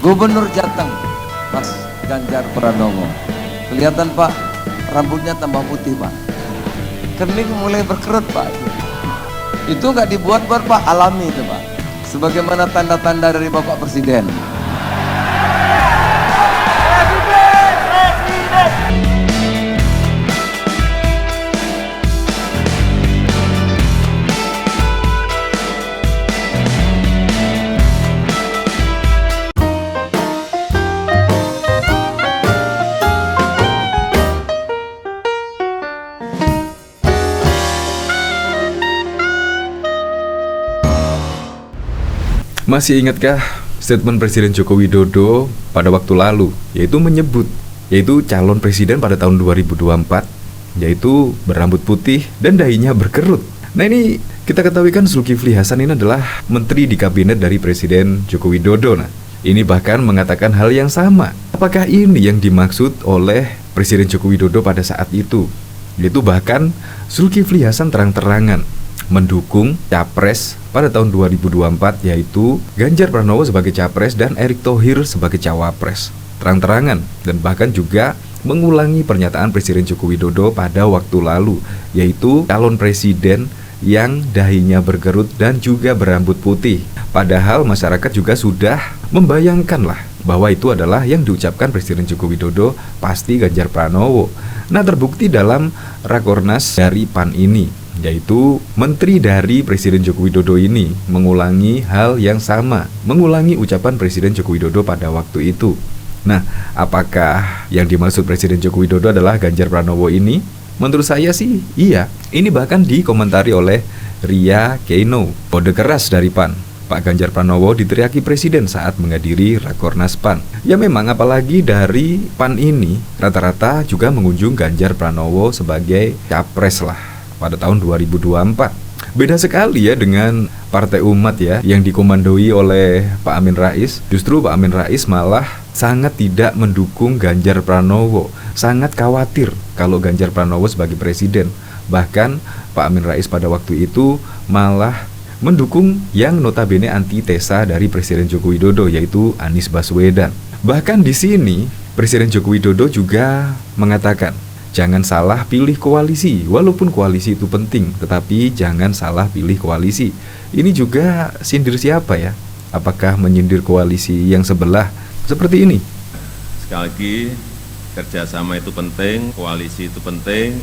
Gubernur Jateng, Mas Ganjar Pranowo. Kelihatan Pak, rambutnya tambah putih Pak. Kening mulai berkerut Pak. Itu nggak dibuat-buat Pak, alami itu Pak. Sebagaimana tanda-tanda dari Bapak Presiden. Masih ingatkah statement Presiden Joko Widodo pada waktu lalu, yaitu calon presiden pada tahun 2024, yaitu berambut putih dan dahinya berkerut. Nah ini kita ketahui kan Zulkifli Hasan ini adalah menteri di kabinet dari Presiden Joko Widodo. Nah ini bahkan mengatakan hal yang sama. Apakah ini yang dimaksud oleh Presiden Joko Widodo pada saat itu? Yaitu bahkan Zulkifli Hasan terang-terangan mendukung capres pada tahun 2024, yaitu Ganjar Pranowo sebagai capres dan Erick Thohir sebagai cawapres. Terang-terangan, dan bahkan juga mengulangi pernyataan Presiden Joko Widodo pada waktu lalu, yaitu calon presiden yang dahinya berkerut dan juga berambut putih. Padahal masyarakat juga sudah membayangkan lah bahwa itu adalah yang diucapkan Presiden Joko Widodo, pasti Ganjar Pranowo. Nah terbukti dalam Rakornas dari PAN ini, yaitu menteri dari Presiden Joko Widodo ini mengulangi hal yang sama, mengulangi ucapan Presiden Joko Widodo pada waktu itu. Nah, apakah yang dimaksud Presiden Joko Widodo adalah Ganjar Pranowo ini? Menurut saya sih iya. Ini bahkan dikomentari oleh Ria Keino, kode keras dari PAN. Pak Ganjar Pranowo diteriaki Presiden saat menghadiri Rakornas PAN. Ya memang apalagi dari PAN ini rata-rata juga mengunjung Ganjar Pranowo sebagai capres lah pada tahun 2024. Beda sekali ya dengan Partai Umat ya, yang dikomandoi oleh Pak Amin Rais. Justru Pak Amin Rais malah sangat tidak mendukung Ganjar Pranowo, sangat khawatir kalau Ganjar Pranowo sebagai presiden. Bahkan Pak Amin Rais pada waktu itu malah mendukung yang notabene antitesa dari Presiden Joko Widodo, yaitu Anies Baswedan. Bahkan di sini Presiden Joko Widodo juga mengatakan, jangan salah pilih koalisi, walaupun koalisi itu penting, tetapi jangan salah pilih koalisi. Ini juga sindir siapa ya? Apakah menyindir koalisi yang sebelah? Seperti ini. Sekali lagi, kerjasama itu penting, koalisi itu penting,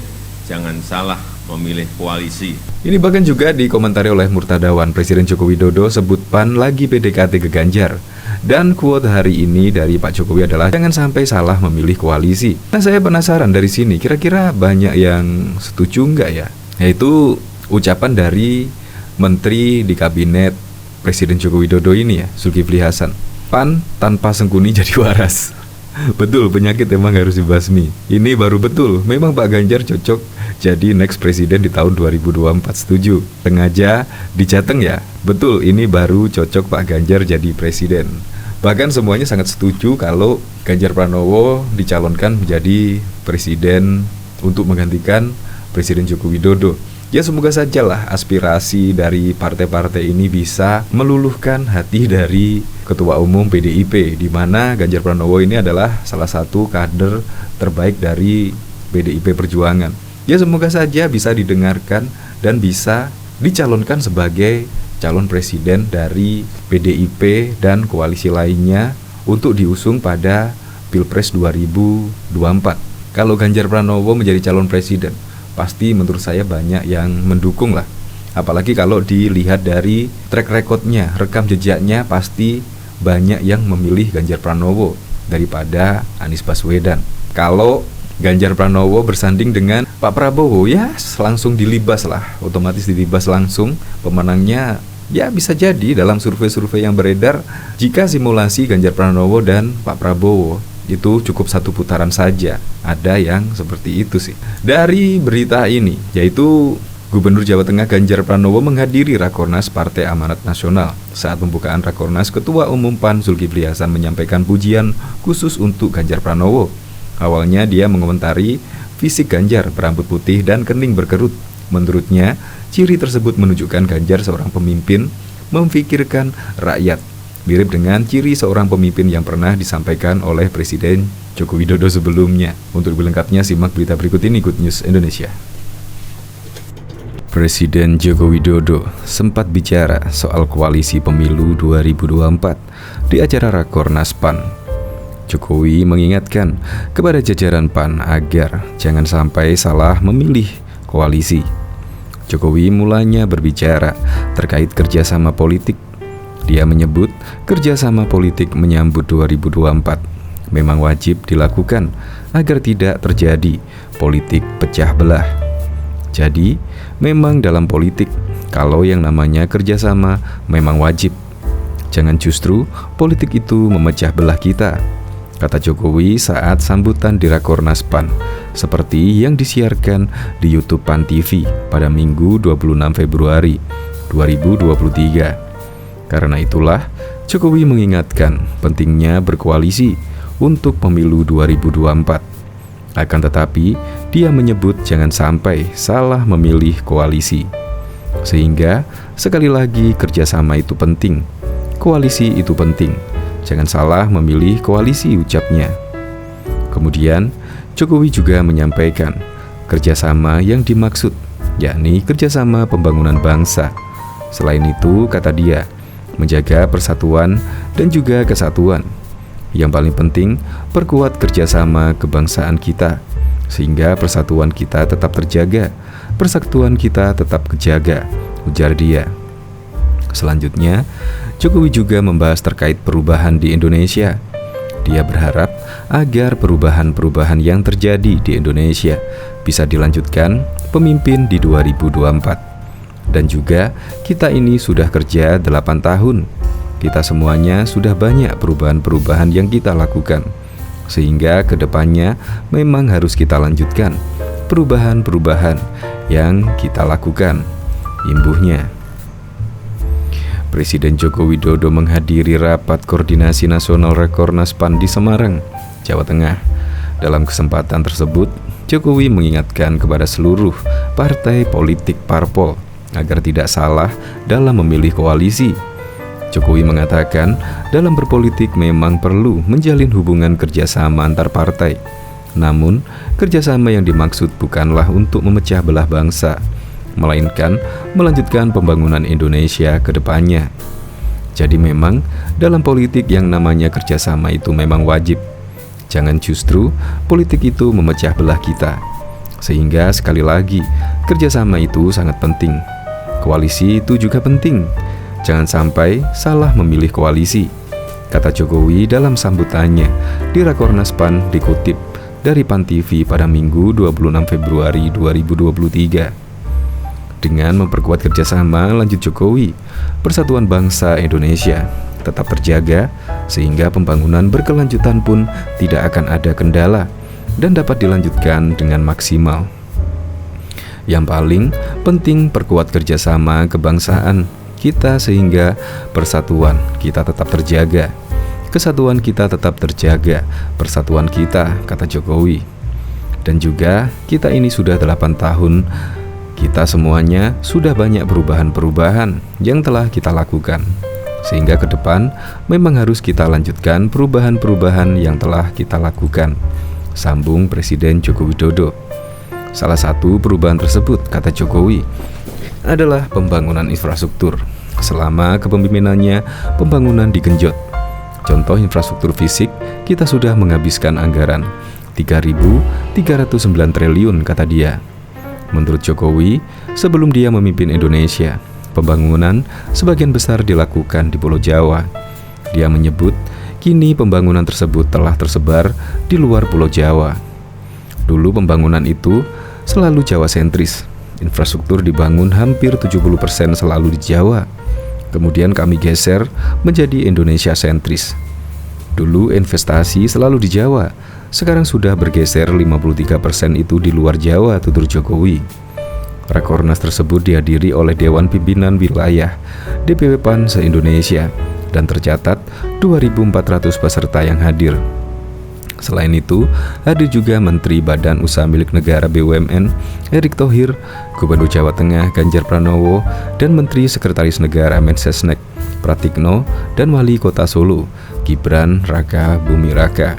jangan salah memilih koalisi. Ini bahkan juga dikomentari oleh Murtadawan, Presiden Joko Widodo sebut PAN lagi PDKT ke Ganjar. Dan quote hari ini dari Pak Jokowi adalah jangan sampai salah memilih koalisi. Nah saya penasaran dari sini, kira-kira banyak yang setuju nggak ya? Yaitu ucapan dari Menteri di Kabinet Presiden Joko Widodo ini ya, Zulkifli Hasan. PAN tanpa Sengkuni jadi waras. Betul, penyakit emang harus dibasmi. Ini baru betul, memang Pak Ganjar cocok jadi next presiden di tahun 2024, setuju. Sengaja di Jateng ya, betul ini baru cocok Pak Ganjar jadi presiden. Bahkan semuanya sangat setuju kalau Ganjar Pranowo dicalonkan menjadi presiden untuk menggantikan Presiden Joko Widodo. Ya semoga sajalah aspirasi dari partai-partai ini bisa meluluhkan hati dari Ketua Umum PDIP, di mana Ganjar Pranowo ini adalah salah satu kader terbaik dari PDIP Perjuangan. Ya semoga saja bisa didengarkan dan bisa dicalonkan sebagai calon presiden dari PDIP dan koalisi lainnya untuk diusung pada Pilpres 2024. Kalau Ganjar Pranowo menjadi calon presiden, pasti menurut saya banyak yang mendukung lah. Apalagi kalau dilihat dari track recordnya, rekam jejaknya, pasti banyak yang memilih Ganjar Pranowo daripada Anies Baswedan. Kalau Ganjar Pranowo bersanding dengan Pak Prabowo, ya langsung dilibas lah, otomatis dilibas langsung pemenangnya. Ya bisa jadi dalam survei-survei yang beredar, jika simulasi Ganjar Pranowo dan Pak Prabowo itu cukup satu putaran saja. Ada yang seperti itu sih. Dari berita ini, yaitu Gubernur Jawa Tengah Ganjar Pranowo menghadiri Rakornas Partai Amanat Nasional. Saat pembukaan Rakornas, Ketua Umum PAN Zulkifli Hasan menyampaikan pujian khusus untuk Ganjar Pranowo. Awalnya dia mengomentari fisik Ganjar berambut putih dan kening berkerut. Menurutnya, ciri tersebut menunjukkan Ganjar seorang pemimpin memfikirkan rakyat. Mirip dengan ciri seorang pemimpin yang pernah disampaikan oleh Presiden Joko Widodo sebelumnya. Untuk lebih lengkapnya simak berita berikut ini, Good News Indonesia. Presiden Joko Widodo sempat bicara soal koalisi pemilu 2024 di acara Rakornas PAN. Jokowi mengingatkan kepada jajaran PAN agar jangan sampai salah memilih koalisi. Jokowi mulanya berbicara terkait kerjasama politik. Dia menyebut kerjasama politik menyambut 2024 memang wajib dilakukan agar tidak terjadi politik pecah belah. Jadi, memang dalam politik, kalau yang namanya kerjasama memang wajib. Jangan justru politik itu memecah belah kita, kata Jokowi saat sambutan di Rakornas PAN, seperti yang disiarkan di YouTube PAN TV pada Minggu 26 Februari 2023. Karena itulah, Jokowi mengingatkan pentingnya berkoalisi untuk pemilu 2024. Akan tetapi, dia menyebut jangan sampai salah memilih koalisi. Sehingga, sekali lagi kerjasama itu penting, koalisi itu penting. Jangan salah memilih koalisi, ucapnya. Kemudian, Jokowi juga menyampaikan kerjasama yang dimaksud, yakni kerjasama pembangunan bangsa. Selain itu, kata dia, menjaga persatuan dan juga kesatuan. Yang paling penting, perkuat kerjasama kebangsaan kita, sehingga persatuan kita tetap terjaga, persatuan kita tetap kejaga, ujar dia. Selanjutnya, Jokowi juga membahas terkait perubahan di Indonesia. Dia berharap agar perubahan-perubahan yang terjadi di Indonesia bisa dilanjutkan pemimpin di 2024. Dan juga kita ini sudah kerja 8 tahun. Kita semuanya sudah banyak perubahan-perubahan yang kita lakukan. Sehingga kedepannya memang harus kita lanjutkan perubahan-perubahan yang kita lakukan, imbuhnya. Presiden Joko Widodo menghadiri rapat koordinasi nasional Rakornas PAN di Semarang, Jawa Tengah. Dalam kesempatan tersebut, Jokowi mengingatkan kepada seluruh partai politik parpol agar tidak salah dalam memilih koalisi. Jokowi mengatakan, dalam berpolitik memang perlu menjalin hubungan kerjasama antar partai. Namun, kerjasama yang dimaksud bukanlah untuk memecah belah bangsa, melainkan melanjutkan pembangunan Indonesia ke depannya. Jadi memang, dalam politik yang namanya kerjasama itu memang wajib. Jangan justru politik itu memecah belah kita. Sehingga sekali lagi, kerjasama itu sangat penting. Koalisi itu juga penting. Jangan sampai salah memilih koalisi, kata Jokowi dalam sambutannya di Rakornas PAN, dikutip dari PAN TV pada Minggu 26 Februari 2023. Dengan memperkuat kerjasama, lanjut Jokowi, persatuan bangsa Indonesia tetap terjaga sehingga pembangunan berkelanjutan pun tidak akan ada kendala dan dapat dilanjutkan dengan maksimal. Yang paling penting perkuat kerjasama kebangsaan kita sehingga persatuan kita tetap terjaga, kesatuan kita tetap terjaga, persatuan kita, kata Jokowi. Dan juga kita ini sudah 8 tahun, kita semuanya sudah banyak perubahan-perubahan yang telah kita lakukan. Sehingga ke depan memang harus kita lanjutkan perubahan-perubahan yang telah kita lakukan, sambung Presiden Joko Widodo. Salah satu perubahan tersebut, kata Jokowi, adalah pembangunan infrastruktur. Selama kepemimpinannya, pembangunan digenjot. Contoh infrastruktur fisik, kita sudah menghabiskan anggaran 3.309 triliun, kata dia. Menurut Jokowi, sebelum dia memimpin Indonesia, pembangunan sebagian besar dilakukan di Pulau Jawa. Dia menyebut, kini pembangunan tersebut telah tersebar di luar Pulau Jawa. Dulu pembangunan itu selalu Jawa sentris. Infrastruktur dibangun hampir 70% selalu di Jawa. Kemudian kami geser menjadi Indonesia sentris. Dulu investasi selalu di Jawa. Sekarang sudah bergeser 53% itu di luar Jawa, tutur Jokowi. Rakornas tersebut dihadiri oleh Dewan Pimpinan Wilayah DPW PAN se-Indonesia dan tercatat 2.400 peserta yang hadir. Selain itu, hadir juga Menteri Badan Usaha Milik Negara BUMN Erick Thohir, Gubernur Jawa Tengah Ganjar Pranowo, dan Menteri Sekretaris Negara Mensesnek Pratikno, dan Wali Kota Solo, Gibran Raka Buming Raka.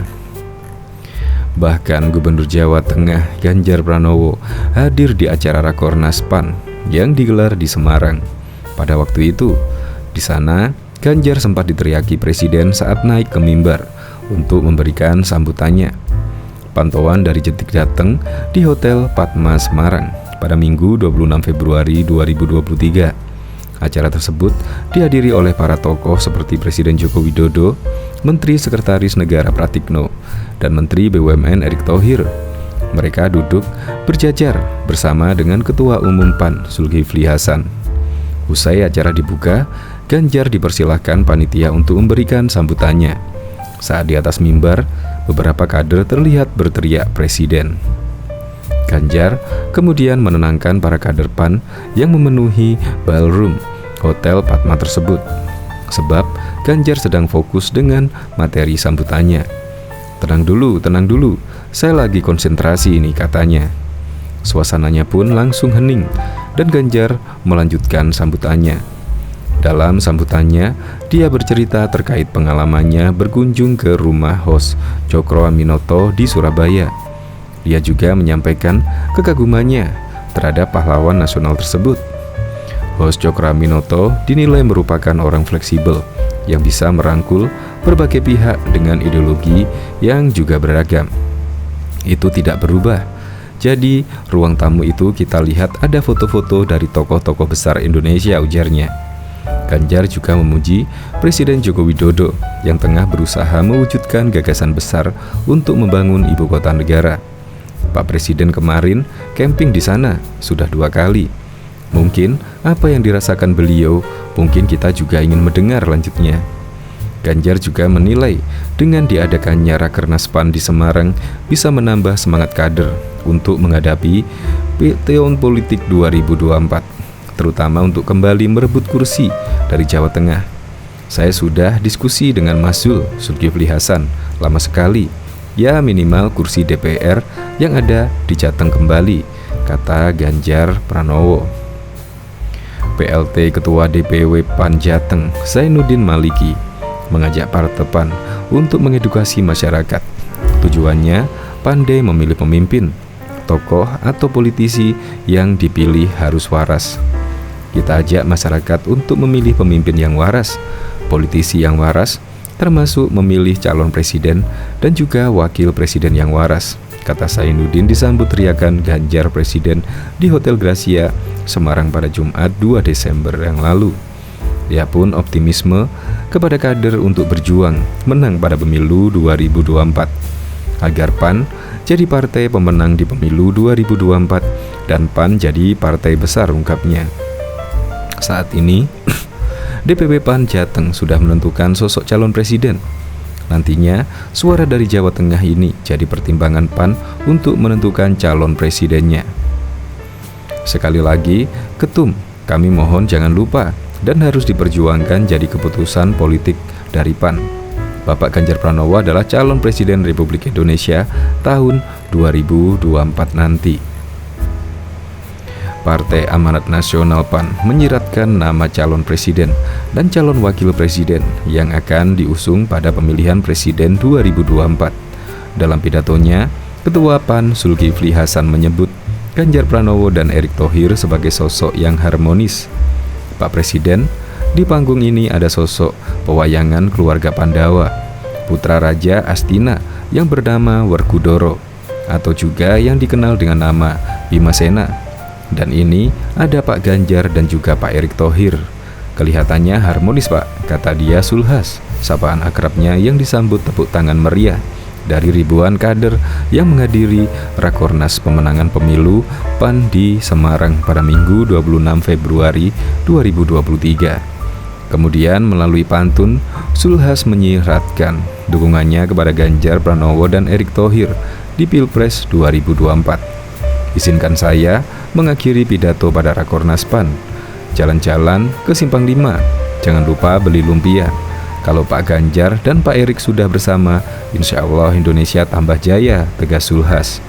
Bahkan Gubernur Jawa Tengah Ganjar Pranowo hadir di acara Rakornas PAN yang digelar di Semarang. Pada waktu itu, di sana Ganjar sempat diteriaki Presiden saat naik ke mimbar untuk memberikan sambutannya. Pantauan dari Detik Jateng di Hotel Padma Semarang pada Minggu 26 Februari 2023. Acara tersebut dihadiri oleh para tokoh seperti Presiden Joko Widodo, Menteri Sekretaris Negara Pratikno, dan Menteri BUMN Erick Thohir. Mereka duduk berjajar bersama dengan Ketua Umum PAN Zulkifli Hasan. Usai acara dibuka, Ganjar dipersilahkan panitia untuk memberikan sambutannya. Saat di atas mimbar, beberapa kader terlihat berteriak Presiden. Ganjar kemudian menenangkan para kader PAN yang memenuhi ballroom Hotel Padma tersebut. Sebab Ganjar sedang fokus dengan materi sambutannya. Tenang dulu, saya lagi konsentrasi ini, katanya. Suasananya pun langsung hening dan Ganjar melanjutkan sambutannya. Dalam sambutannya, dia bercerita terkait pengalamannya berkunjung ke rumah host Cokroaminoto di Surabaya. Dia juga menyampaikan kekagumannya terhadap pahlawan nasional tersebut. Host Cokroaminoto dinilai merupakan orang fleksibel yang bisa merangkul berbagai pihak dengan ideologi yang juga beragam. Itu tidak berubah. Jadi, ruang tamu itu kita lihat ada foto-foto dari tokoh-tokoh besar Indonesia, ujarnya. Ganjar juga memuji Presiden Joko Widodo yang tengah berusaha mewujudkan gagasan besar untuk membangun ibu kota negara. Pak Presiden kemarin camping di sana sudah 2 kali. Mungkin apa yang dirasakan beliau, mungkin kita juga ingin mendengar lanjutnya. Ganjar juga menilai dengan diadakannya Rakernas PAN di Semarang bisa menambah semangat kader untuk menghadapi tahun politik 2024, terutama untuk kembali merebut kursi dari Jawa Tengah. Saya sudah diskusi dengan Mas Zulkifli Hasan lama sekali. Ya minimal kursi DPR yang ada di Jateng kembali, kata Ganjar Pranowo. PLT Ketua DPW PAN Jateng Zainuddin Maliki mengajak Partai PAN untuk mengedukasi masyarakat. Tujuannya pandai memilih pemimpin, tokoh atau politisi yang dipilih harus waras. Kita ajak masyarakat untuk memilih pemimpin yang waras, politisi yang waras, termasuk memilih calon presiden dan juga wakil presiden yang waras, kata Zainuddin disambut teriakan Ganjar Presiden di Hotel Gracia, Semarang pada Jumat 2 Desember yang lalu. Dia pun optimisme kepada kader untuk berjuang menang pada pemilu 2024 agar PAN jadi partai pemenang di pemilu 2024 dan PAN jadi partai besar, ungkapnya. Saat ini DPW PAN Jateng sudah menentukan sosok calon presiden. Nantinya suara dari Jawa Tengah ini jadi pertimbangan PAN untuk menentukan calon presidennya. Sekali lagi, Ketum, kami mohon jangan lupa dan harus diperjuangkan jadi keputusan politik dari PAN. Bapak Ganjar Pranowo adalah calon presiden Republik Indonesia tahun 2024 nanti. Partai Amanat Nasional PAN menyiratkan nama calon presiden dan calon wakil presiden yang akan diusung pada pemilihan presiden 2024. Dalam pidatonya, Ketua PAN Zulkifli Hasan menyebut Ganjar Pranowo dan Erick Thohir sebagai sosok yang harmonis. Pak Presiden, di panggung ini ada sosok pewayangan keluarga Pandawa, putra Raja Astina yang bernama Werkudara, atau juga yang dikenal dengan nama Bimasena. Dan ini ada Pak Ganjar dan juga Pak Erick Thohir. Kelihatannya harmonis, Pak, kata dia Sulhas, sapaan akrabnya yang disambut tepuk tangan meriah dari ribuan kader yang menghadiri Rakornas pemenangan pemilu PAN di Semarang pada Minggu 26 Februari 2023. Kemudian melalui pantun, Sulhas menyiratkan dukungannya kepada Ganjar Pranowo dan Erick Thohir di Pilpres 2024. Izinkan saya mengakhiri pidato pada Rakornas PAN. Jalan-jalan ke Simpang 5, jangan lupa beli lumpia. Kalau Pak Ganjar dan Pak Erick sudah bersama, insya Allah Indonesia tambah jaya, tegas Sulhas.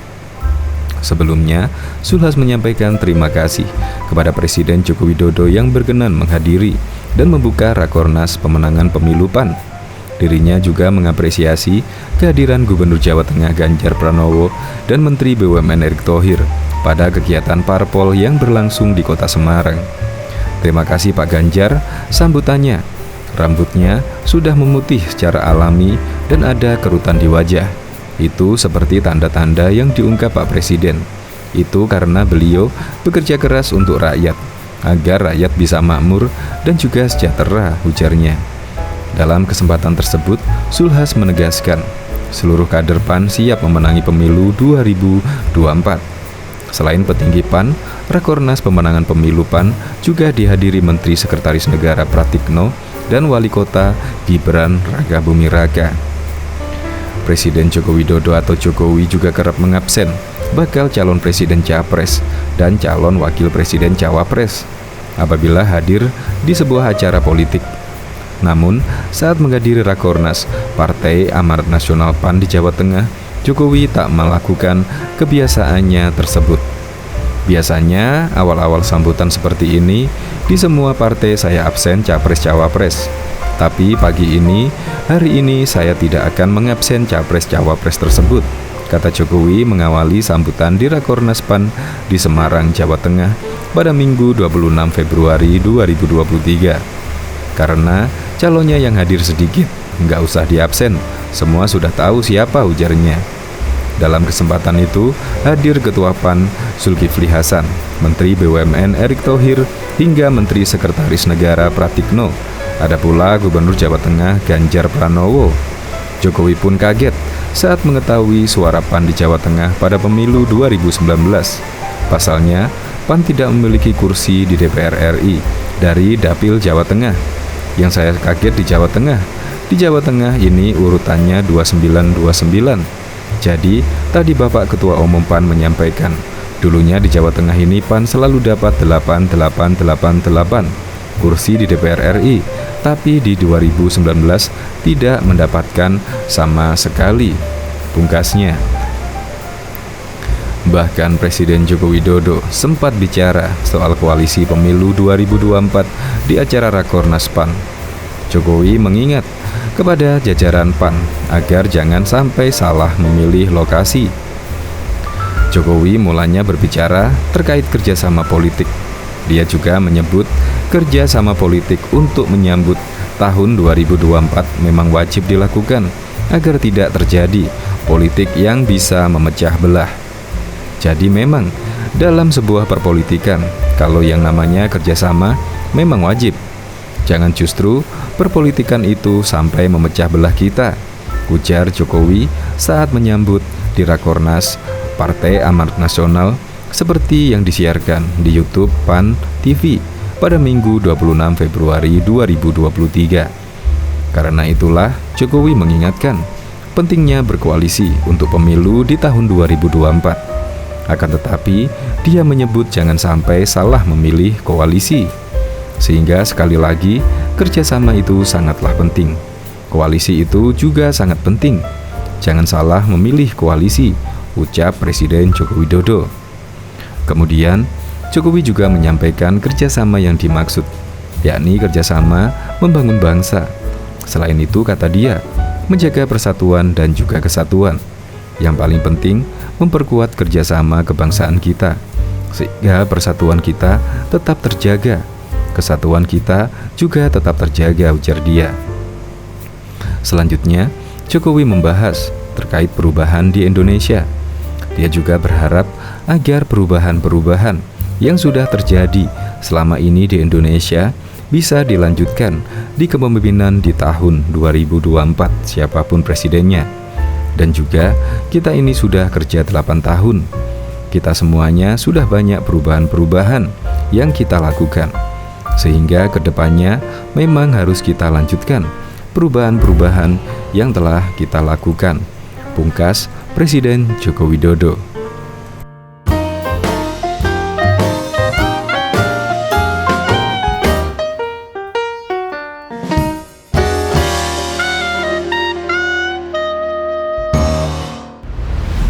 Sebelumnya, Sulhas menyampaikan terima kasih kepada Presiden Joko Widodo yang berkenan menghadiri dan membuka Rakornas pemenangan pemilu PAN. Dirinya juga mengapresiasi kehadiran Gubernur Jawa Tengah Ganjar Pranowo dan Menteri BUMN Erick Thohir pada kegiatan parpol yang berlangsung di Kota Semarang. Terima kasih Pak Ganjar, sambutannya. Rambutnya sudah memutih secara alami dan ada kerutan di wajah. Itu seperti tanda-tanda yang diungkap Pak Presiden. Itu karena beliau bekerja keras untuk rakyat, agar rakyat bisa makmur dan juga sejahtera, ujarnya. Dalam kesempatan tersebut, Zulhas menegaskan, seluruh kader PAN siap memenangi pemilu 2024. Selain petinggi PAN, Rakornas pemenangan pemilu PAN juga dihadiri Menteri Sekretaris Negara Pratikno dan Wali Kota Gibran Rakabuming Raka. Presiden Joko Widodo atau Jokowi juga kerap mengabsen bakal calon presiden Capres dan calon wakil presiden Cawapres apabila hadir di sebuah acara politik. Namun, saat menghadiri Rakornas Partai Amanat Nasional PAN di Jawa Tengah, Jokowi tak melakukan kebiasaannya tersebut. Biasanya, awal-awal sambutan seperti ini, di semua partai saya absen Capres-Cawapres. Tapi pagi ini, hari ini saya tidak akan mengabsen Capres-Cawapres tersebut, kata Jokowi mengawali sambutan di Rakornas PAN di Semarang, Jawa Tengah pada Minggu 26 Februari 2023. Karena calonnya yang hadir sedikit, nggak usah diabsen, semua sudah tahu siapa, ujarnya. Dalam kesempatan itu, hadir Ketua PAN Zulkifli Hasan, Menteri BUMN Erick Thohir, hingga Menteri Sekretaris Negara Pratikno. Ada pula Gubernur Jawa Tengah Ganjar Pranowo. Jokowi pun kaget saat mengetahui suara PAN di Jawa Tengah pada pemilu 2019. Pasalnya, PAN tidak memiliki kursi di DPR RI dari Dapil Jawa Tengah. Yang saya kaget di Jawa Tengah. Di Jawa Tengah ini urutannya 2929. Jadi, tadi Bapak Ketua Umum PAN menyampaikan, dulunya di Jawa Tengah ini PAN selalu dapat 8888 kursi di DPR RI, tapi di 2019 tidak mendapatkan sama sekali, pungkasnya. Bahkan Presiden Joko Widodo sempat bicara soal koalisi pemilu 2024 di acara Rakornas PAN. Jokowi mengingat kepada jajaran PAN agar jangan sampai salah memilih lokasi. Jokowi mulanya berbicara terkait kerjasama politik. Dia juga menyebut kerjasama politik untuk menyambut tahun 2024 memang wajib dilakukan agar tidak terjadi politik yang bisa memecah belah. Jadi memang dalam sebuah perpolitikan, kalau yang namanya kerjasama memang wajib. Jangan justru perpolitikan itu sampai memecah belah kita, ujar Jokowi saat menyambut di Rakornas Partai Amanat Nasional seperti yang disiarkan di YouTube PAN TV pada Minggu 26 Februari 2023. Karena itulah Jokowi mengingatkan pentingnya berkoalisi untuk pemilu di tahun 2024. Akan tetapi, dia menyebut jangan sampai salah memilih koalisi. Sehingga sekali lagi, kerjasama itu sangatlah penting. Koalisi itu juga sangat penting. Jangan salah memilih koalisi, ucap Presiden Joko Widodo. Kemudian, Jokowi juga menyampaikan kerjasama yang dimaksud, yakni kerjasama membangun bangsa. Selain itu, kata dia, menjaga persatuan dan juga kesatuan. Yang paling penting, memperkuat kerjasama kebangsaan kita, sehingga persatuan kita tetap terjaga, kesatuan kita juga tetap terjaga, ujar dia. Selanjutnya, Jokowi membahas terkait perubahan di Indonesia. Dia juga berharap agar perubahan-perubahan yang sudah terjadi selama ini di Indonesia bisa dilanjutkan di kepemimpinan di tahun 2024, siapapun presidennya. Dan juga kita ini sudah kerja 8 tahun. Kita semuanya sudah banyak perubahan-perubahan yang kita lakukan. Sehingga kedepannya memang harus kita lanjutkan perubahan-perubahan yang telah kita lakukan, pungkas Presiden Joko Widodo.